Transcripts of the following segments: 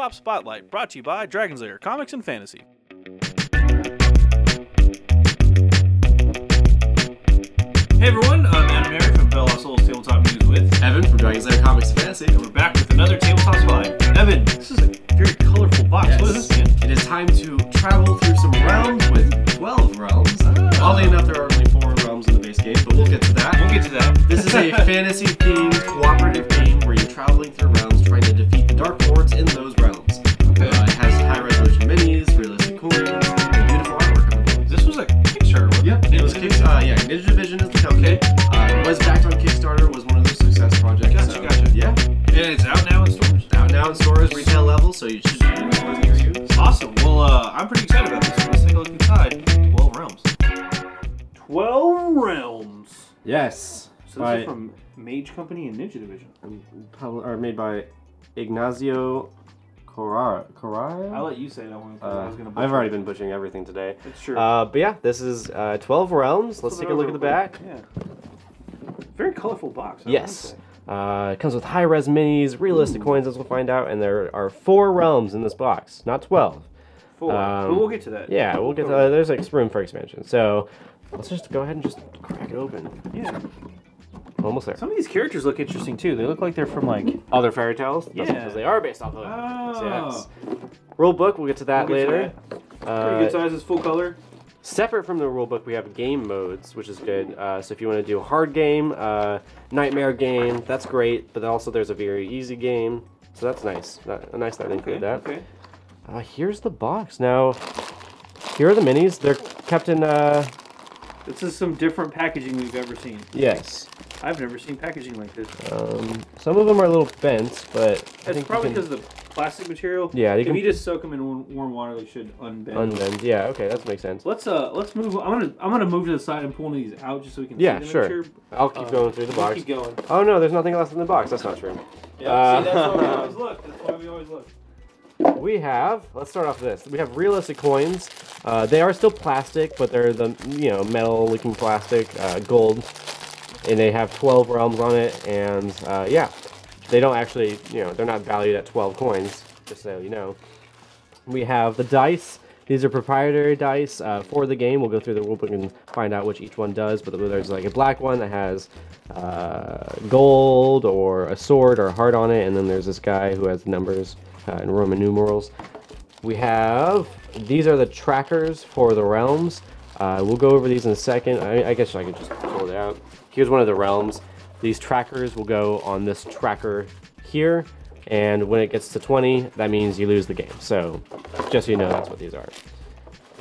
Tabletop Spotlight, brought to you by Dragon's Lair Comics and Fantasy. Hey everyone, I'm AdamHarry from Bell Souls Tabletop News with Evan from Dragon's Lair Comics and Fantasy. And we're back with another Tabletop Spotlight. Evan, this is a very colorful box. Yes. What is this again? It is time to travel through some realms with 12 realms. Oddly enough, there are only 4 realms in the base game, but we'll get to that. This is a fantasy-themed, cooperative game where you're traveling through realms trying to defeat the Dark Lords in those realms. Okay. It has high-resolution minis, realistic coins, and beautiful artwork. This was a Kickstarter, wasn't Yep, it was yeah, Ninja Division is the company. It was backed on Kickstarter, was one of those success projects. Gotcha. Yeah. And it's out now in stores? Out now in stores, retail level, so you should be in stores near you. Awesome. Well, I'm pretty excited about this. Let's take a look inside. 12 realms. 12 realms. Yes. So this is from Mage Company and Ninja Division. Are made by Ignacio Correa. I'll let you say that one. I was gonna I've already been butchering everything today. That's true. But yeah, this is 12 realms. Let's take a look at the back. Yeah. Very colorful box. Yes. It comes with high-res minis, realistic coins, as we'll find out, and there are 4 realms in this box, not 12. 4. But we'll get to that. Yeah, we'll get to that. There's like room for expansion. So let's just go ahead and just crack it open. Yeah. Almost there. Some of these characters look interesting too. They look like they're from like other fairy tales. Yeah. Because they are based off of. Oh. Yes. Rule book. We'll get to that later. Pretty good sizes, full color. Separate from the rule book, we have game modes, which is good. So if you want to do a hard game, nightmare game, that's great. But also there's a very easy game, so that's nice. A nice that they include that. Okay. Here's the box. Now, here are the minis. They're kept in. This is some different packaging we've ever seen. Yes. I've never seen packaging like this. Some of them are a little bent, but it's probably because of the plastic material. Yeah, if you just soak them in warm water, they should unbend. Unbend. Yeah. Okay, that makes sense. Let's move. I'm gonna move to the side and pull these out just so we can yeah, see them. sure. I'll keep going through the box. Keep going. Oh no, there's nothing else in the box. That's not true. Yeah. See, that's why we always look. That's why we always look. We have. Let's start off with this. We have realistic coins. They are still plastic, but they're the metal-looking plastic, gold, and they have 12 realms on it. And yeah, they don't actually, they're not valued at 12 coins. Just so you know. We have the dice. These are proprietary dice for the game. We'll go through the rulebook and find out which each one does. But there's like a black one that has gold or a sword or a heart on it, and then there's this guy who has numbers in Roman numerals. We have, these are the trackers for the realms. We'll go over these in a second. I guess I can just pull it out. Here's one of the realms. These trackers will go on this tracker here, and when it gets to 20, that means you lose the game. So just so you know, that's what these are.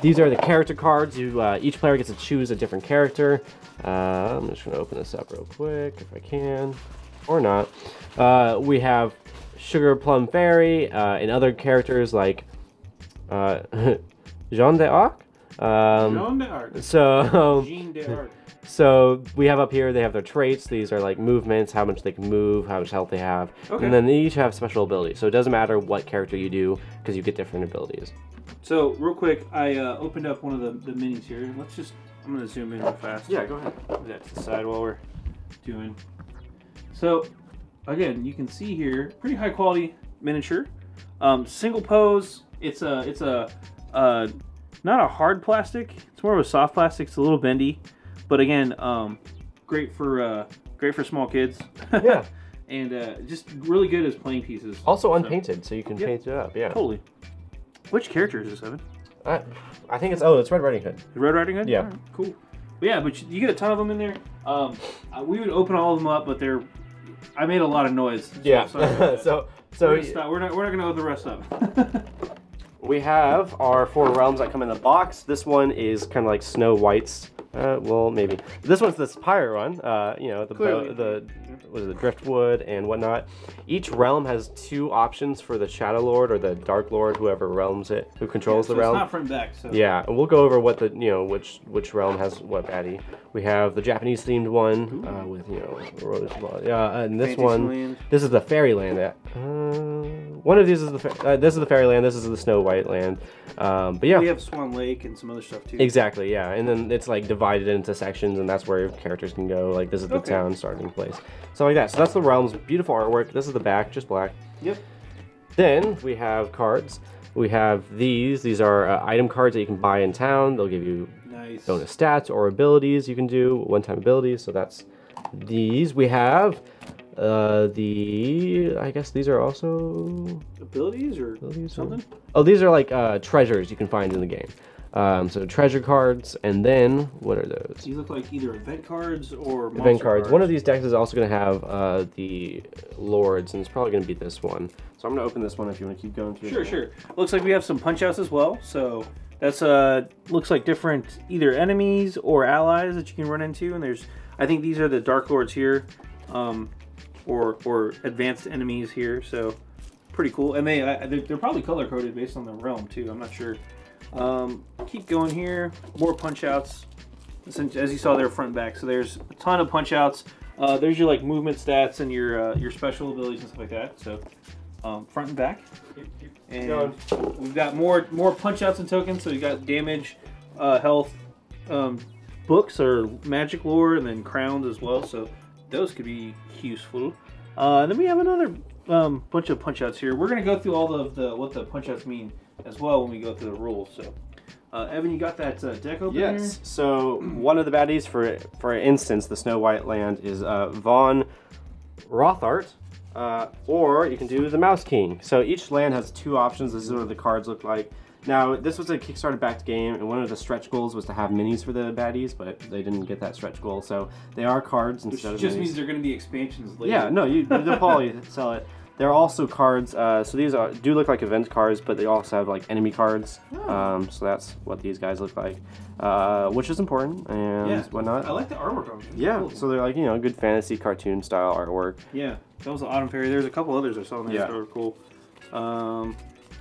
These are the character cards. Each player gets to choose a different character. I'm just going to open this up real quick if I can, or not. We have Sugar Plum Fairy and other characters like Jean d'Arc. Jean d'Arc. Jean d'Arc. So we have up here, they have their traits. These are like movements, how much they can move, how much health they have. Okay. And then they each have special abilities. So it doesn't matter what character you do because you get different abilities. So real quick, I opened up one of the minis here. I'm going to zoom in real fast. Yeah, go ahead. Put that to the side while we're doing. So again, you can see here, pretty high quality miniature. Single pose. It's a not a hard plastic. It's more of a soft plastic. It's a little bendy. But again, great for small kids. Yeah. And just really good as playing pieces. Also unpainted, so you can paint it up. Yeah. Totally. Which character is this, Evan? I think it's Red Riding Hood. Red Riding Hood? Yeah. Right, cool. But yeah, but you get a ton of them in there. We would open all of them up, but I made a lot of noise. So yeah. so we're not gonna open the rest up. We have our 4 realms that come in the box. This one is kind of like Snow White's. Well, maybe. This one's the pirate one. The driftwood and whatnot. Each realm has 2 options for the Shadow Lord or the Dark Lord, whoever who controls the realm. It's not front and back. So. Yeah, and we'll go over what the which realm has what baddie. We have the Japanese themed one with and this one. This is the Fairyland. One of these is this is the Fairyland. This is the Snow White land. But yeah, we have Swan Lake and some other stuff too. Exactly. Yeah, and then it's like divided into sections, and that's where your characters can go. Like this is the town starting place. So like that. So that's the realms. Beautiful artwork. This is the back, just black. Yep. Then we have cards. We have these. These are item cards that you can buy in town. They'll give you bonus stats or abilities you can do, one-time abilities. So that's these. We have I guess these are also abilities or something. Oh, these are like treasures you can find in the game. So treasure cards, and then what are those? These look like either event cards or event cards. One of these decks is also going to have the lords, and it's probably going to be this one. So I'm going to open this one if you want to keep going through. Sure. Looks like we have some punch outs as well. So that's looks like different either enemies or allies that you can run into. And there's, I think these are the dark lords here, or advanced enemies here. So pretty cool. And they're probably color coded based on the realm too. I'm not sure. Keep going here. More punch outs. As you saw there, front and back. So there's a ton of punch outs. There's your like movement stats and your special abilities and stuff like that. So front and back. And we've got more punch outs and tokens. So you got damage, health, books or magic lore, and then crowns as well. So those could be useful. Then we have another bunch of punch outs here. We're gonna go through all of what the punch outs mean as well when we go through the rules. So, Evan, you got that deck open? Yes. So one of the baddies, for instance, the Snow White land is Von Rothart, or you can do the Mouse King. So each land has two options. This is what the cards look like. Now, this was a Kickstarter backed game, and one of the stretch goals was to have minis for the baddies, but they didn't get that stretch goal. So they are cards instead of minis. Which just means they're going to be expansions later. Yeah, no, they'll probably sell it. They're also cards, so these do look like event cards, but they also have like enemy cards. So that's what these guys look like, which is important and whatnot. I like the artwork on them. Yeah, cool. So they're like, good fantasy cartoon style artwork. Yeah, that was the AdamHarry. There's a couple others I saw in there that were cool.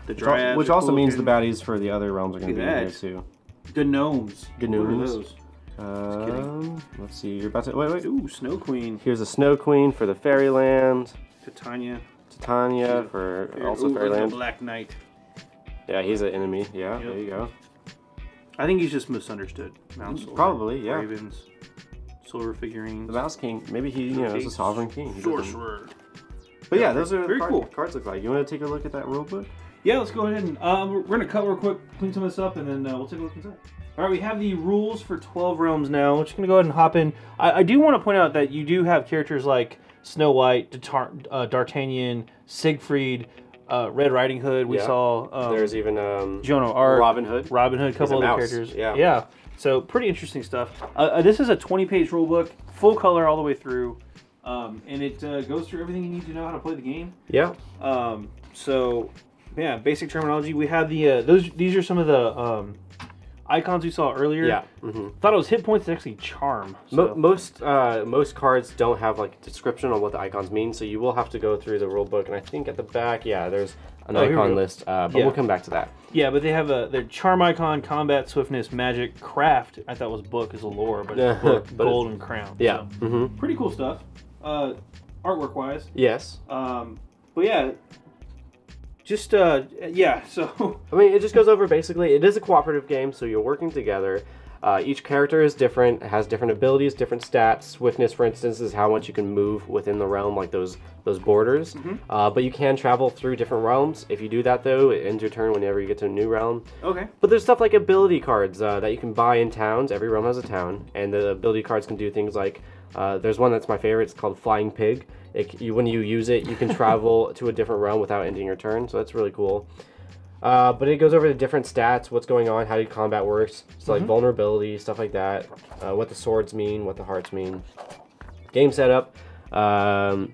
The dryads, which also means the baddies for the other realms are going to be in here too. Gnomes. Gnomes. Let's see. You're about to wait. Ooh, Snow Queen. Here's a Snow Queen for the Fairyland. Titania for also Fairyland. Black Knight. Yeah, he's an enemy. Yeah, there you go. I think he's just misunderstood. Mouse Probably, yeah. Ravens, silver figurines. The Mouse King. Maybe he, is a sovereign king. Sorcerer. But yeah, those are very cool. Cards look like. You want to take a look at that rule book? Yeah, let's go ahead and we're gonna cut real quick, clean some of this up, and then we'll take a look inside. All right, we have the rules for 12 realms now. We're just gonna go ahead and hop in. I do want to point out that you do have characters like Snow White, D'Artagnan, Siegfried, Red Riding Hood. We saw. There's even Joan of Arc, Robin Hood, a couple other characters. Yeah. So pretty interesting stuff. This is a 20-page rule book, full color all the way through, and it goes through everything you need to know how to play the game. Yeah. So yeah, basic terminology. We have the these are some of the icons we saw earlier. Yeah. Thought it was hit points. It's actually charm. So. Most cards don't have like a description on what the icons mean, so you will have to go through the rule book. And I think at the back, there's an icon list, but we'll come back to that. Yeah, but they have their charm icon, combat, swiftness, magic, craft. I thought was book as a lore, but it's book, gold, and crown. Yeah. So, pretty cool stuff. Artwork wise. Yes. But yeah. Just, so... I mean, it just goes over basically, it is a cooperative game, so you're working together. Each character is different, has different abilities, different stats. Swiftness, for instance, is how much you can move within the realm, like those borders. But you can travel through different realms. If you do that, though, it ends your turn whenever you get to a new realm. Okay. But there's stuff like ability cards that you can buy in towns. Every realm has a town, and the ability cards can do things like, there's one that's my favorite, it's called Flying Pig. When you use it, you can travel to a different realm without ending your turn, so that's really cool. But it goes over the different stats, what's going on, how combat works, so like vulnerability, stuff like that, what the swords mean, what the hearts mean. Game setup, well,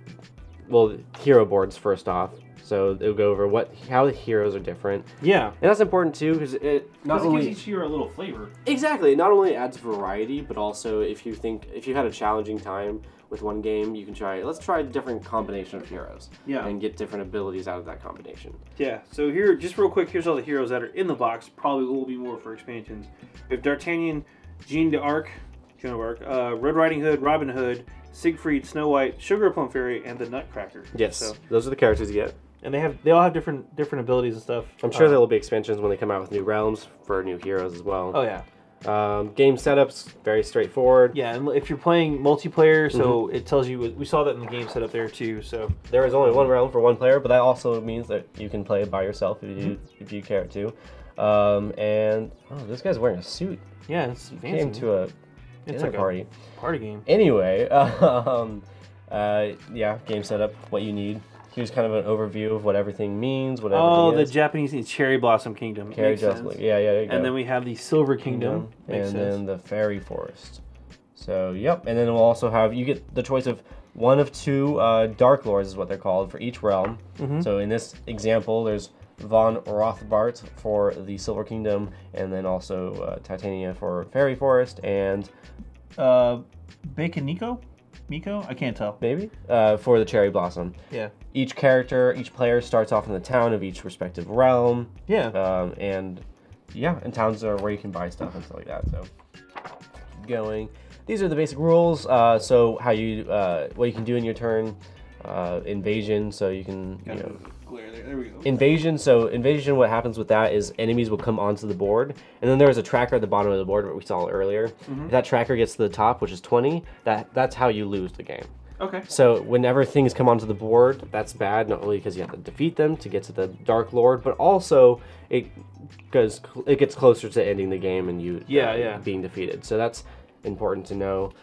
hero boards first off. So it'll go over how the heroes are different. Yeah. And that's important too, because it gives each hero a little flavor. Exactly. It not only adds variety, but also if you had a challenging time with one game, you can let's try a different combination of heroes. Yeah. And get different abilities out of that combination. Yeah. So here, just real quick, here's all the heroes that are in the box. Probably will be more for expansions. We have D'Artagnan, Joan of Arc, Red Riding Hood, Robin Hood, Siegfried, Snow White, Sugar Plum Fairy, and the Nutcracker. Yes. So those are the characters you get. And they all have different abilities and stuff. I'm sure there will be expansions when they come out with new realms for new heroes as well. Oh yeah. Game setup's very straightforward. Yeah, and if you're playing multiplayer, so it tells you. We saw that in the game setup there too. So there is only one realm for one player, but that also means that you can play by yourself if you care to. And this guy's wearing a suit. Yeah, it's fancy. Came to a dinner party. Party game. Anyway, yeah, game setup, what you need. Here's kind of an overview of what everything means, what everything is. The Japanese Cherry Blossom Kingdom. Cherry Blossom. Yeah, there you go. And then we have the Silver Kingdom. Then the Fairy Forest. So, yep. And then we'll also have, you get the choice of one of two Dark Lords is what they're called for each realm. So in this example, there's Von Rothbart for the Silver Kingdom, and then also Titania for Fairy Forest, and Bacon Miko? I can't tell. Maybe? For the Cherry Blossom. Yeah. Each player starts off in the town of each respective realm. Yeah. And towns are where you can buy stuff and stuff like that. So, keep going. These are the basic rules. So how you, what you can do in your turn. Invasion, so you can, there we go. Invasion, what happens with that is enemies will come onto the board, and then there's a tracker at the bottom of the board, what we saw earlier. If that tracker gets to the top, which is 20, that's how you lose the game. Okay. So whenever things come onto the board, that's bad, not only because you have to defeat them to get to the Dark Lord, but also it gets closer to ending the game and you being defeated. So that's important to know.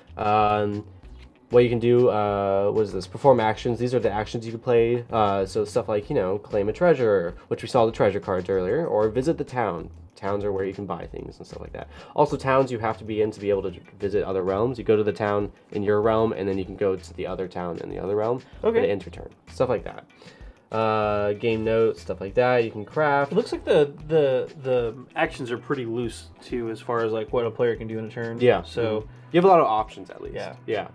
What you can do, what is this? Perform actions. These are the actions you can play. So stuff like, claim a treasure, which we saw the treasure cards earlier, or visit the town. Towns are where you can buy things and stuff like that. Also, towns you have to be in to be able to visit other realms. You go to the town in your realm, and then you can go to the other town in the other realm for the end turn. Stuff like that. Game notes, stuff like that. You can craft. It looks like the actions are pretty loose too, as far as like what a player can do in a turn. Yeah. So you have a lot of options at least. Yeah.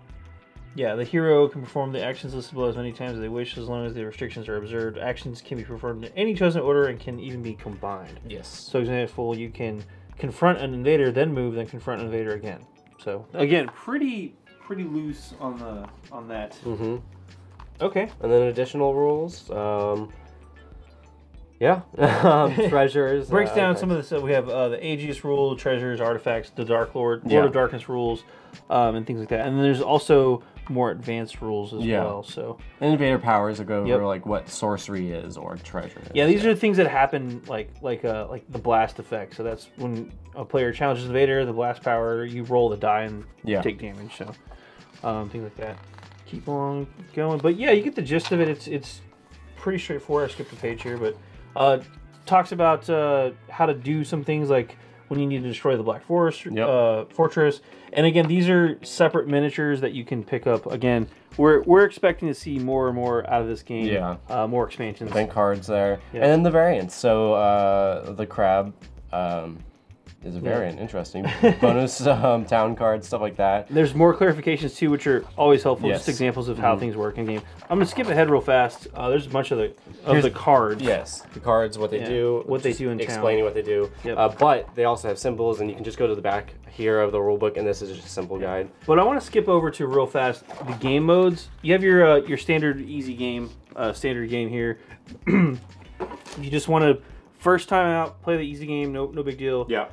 Yeah, the hero can perform the actions listed below as many times as they wish, as long as the restrictions are observed. Actions can be performed in any chosen order and can even be combined. Yes. So, example, you can confront an invader, then move, then confront an invader again. So, again, pretty loose on that. Okay. And then additional rules. Treasures. Breaks down some of the stuff. We have the Aegis rule, treasures, artifacts, the Dark Lord, Lord of Darkness rules, and things like that. And then there's also more advanced rules as well. So invader powers that go over like what sorcery is or treasure is. Yeah, these are things that happen like the blast effect. So that's when a player challenges the invader, the blast power, you roll the die and take damage. So things like that. Keep on going, but yeah, you get the gist of it. It's pretty straightforward. I skipped a page here, but talks about how to do some things like when you need to destroy the Black Forest fortress. And again, these are separate miniatures that you can pick up. Again, we're expecting to see more and more out of this game. Yeah. More expansions. Event cards there. Yeah. And then the variants. So the crab is a variant. Interesting. Bonus town cards, stuff like that. There's more clarifications too, which are always helpful. Just examples of how things work in game. I'm gonna skip ahead real fast. There's a bunch of the cards. Yes, the cards, what they do, what they do in explaining town. what they do. Yep. But they also have symbols, and you can just go to the back here of the rulebook, and this is just a simple guide. But I want to skip over to real fast the game modes. You have your standard easy game, standard game here. You just want to. First time out, play the easy game, no big deal. Yeah.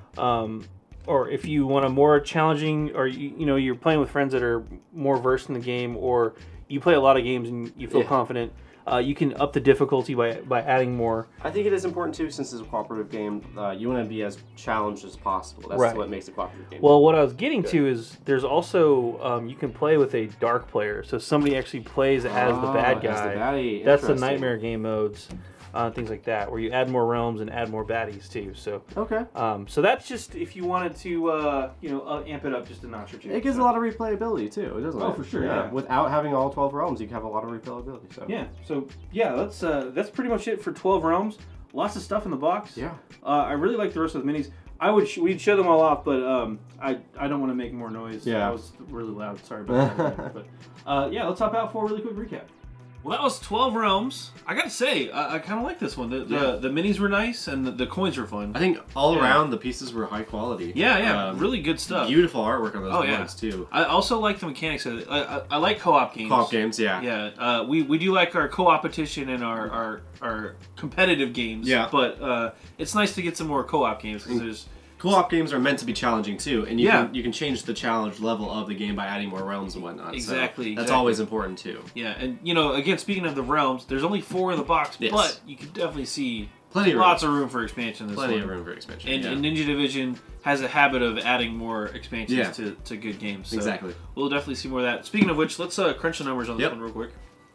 Or if you want a more challenging, or you're playing with friends that are more versed in the game, or you play a lot of games and you feel confident, you can up the difficulty by adding more. I think it is important too, since it's a cooperative game. You want to be as challenged as possible. That's what makes a cooperative game. Well, what I was getting to is there's also you can play with a dark player, so somebody actually plays as the bad guy. As the baddie. That's the nightmare game modes. Things like that, where you add more realms and add more baddies too. So so that's just if you wanted to amp it up just a notch or two. It gives a lot of replayability too, doesn't it? Oh, for sure. Yeah. Without having all 12 realms, you can have a lot of replayability. So that's pretty much it for 12 realms. Lots of stuff in the box. Yeah. I really like the rest of the minis. We'd show them all off, but I don't want to make more noise. Yeah. That was really loud. Sorry about that. But let's hop out for a really quick recap. Well, that was 12 realms. I gotta say, I kind of like this one. The minis were nice, and the coins were fun. I think all around the pieces were high quality. Yeah, really good stuff. Beautiful artwork on those ones too. I also like the mechanics of it. I like co-op games. Co-op games, yeah. Yeah, we do like our co-opetition and our competitive games. Yeah. But it's nice to get some more co-op games because Co-op games are meant to be challenging too, and Yeah. you can change the challenge level of the game by adding more realms and whatnot. Exactly. So that's always important too. Yeah, and you know, again, speaking of the realms, there's only 4 in the box, Yes. but you can definitely see Plenty of lots of room for expansion. In this Plenty one. of room for expansion. And, yeah. and Ninja Division has a habit of adding more expansions Yeah. to good games. So Exactly. We'll definitely see more of that. Speaking of which, let's crunch the numbers on this Yep. one real quick.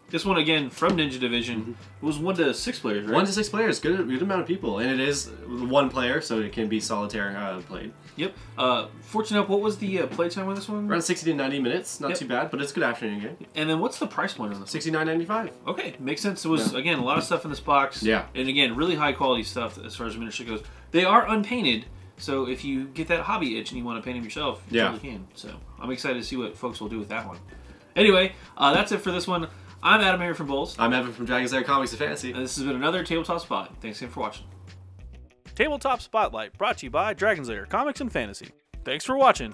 This one, again, from Ninja Division, it was 1 to 6 players, right? 1 to 6 players, good amount of people, and it is 1 player, so it can be solitaire played. Yep. Fortunate enough, what was the playtime on this one? Around 60 to 90 minutes, not Yep. too bad, but it's a good afternoon game. And then what's the price point on this? $69.95. Okay, makes sense. It was, again, a lot of stuff in this box. Yeah. And again, really high quality stuff as far as miniature goes. They are unpainted, so if you get that hobby itch and you want to paint them yourself, you Yeah. totally can. So I'm excited to see what folks will do with that one. Anyway, that's it for this one. I'm AdamHarry from Bowls. I'm Evan from Dragon's Lair Comics and Fantasy. And this has been another Tabletop Spot. Thanks again for watching. Tabletop Spotlight, brought to you by Dragon's Lair Comics and Fantasy. Thanks for watching.